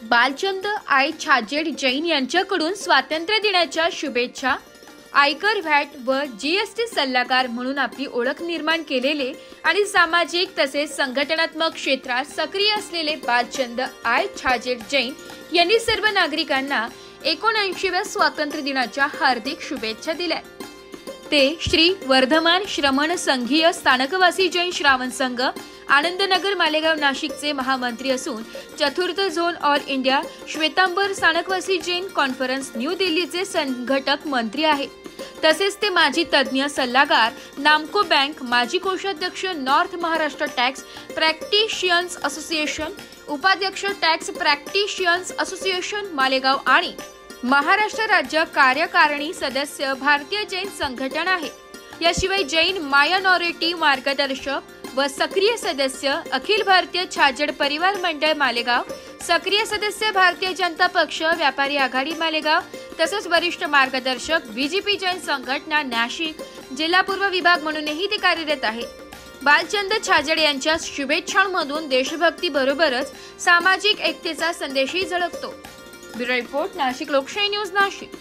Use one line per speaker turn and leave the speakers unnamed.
बालचंद आई छाजेड जैन यांच्याकडून स्वातंत्र्य दिनाच्या शुभेच्छा। आयकर, व्हॅट व जीएसटी सल्लागार म्हणून आपली ओळख निर्माण केलेले आणि सामाजिक तसेच संघटनात्मक क्षेत्रात सक्रिय असलेले बालचंद आई छाजेड जैन यांनी सर्व नागरिकांना 79व्या स्वातंत्र्य दिनाच्या हार्दिक शुभेच्छा दिल्या। ते श्री वर्धमान श्रमण संघीय स्थानकवासी जैन श्रावण संघ आनंदनगर मालेगाव नाशिकचे महामंत्री असून चतुर्थ zone all India Shwetambar Sthanakvasi Jain conference new दिल्लीचे संघटक मंत्री आहेत। तसेच ते माजी तज्ञ सल्लागार, नामको बँक, माजी कोषाध्यक्ष, नॉर्थ महाराष्ट्र टॅक्स प्रॅक्टिशियन्स असोसिएशन, उपाध्यक्ष टॅक्स प्रॅक्टिशियन्स असोसिएशन मालेगाव आणि महाराष्ट्र राज्य कार्यकारिणी सदस्य भारतीय जैन संघटना आहे। याशिवाय जैन मायनॉरिटी मार्गदर्शक व सक्रिय सदस्य, अखिल भारतीय छाजेड परिवार मंडळ मालेगाव, सक्रिय सदस्य भारतीय जनता पक्ष व्यापारी आघाडी मालेगाव, तसेच वरिष्ठ मार्गदर्शक बीजेपी जैन संघटना नाशिक जिल्हा पूर्व विभाग म्हणूनही ते कार्यरत आहेत। बालचंद छाजेड यांच्या शुभेच्छांमधून देशभक्ती बरोबरच सामाजिक एकतेचा संदेशही झळकतो। ब्युरो रिपोर्ट, नाशिक लोकशाही न्यूज, नाशिक।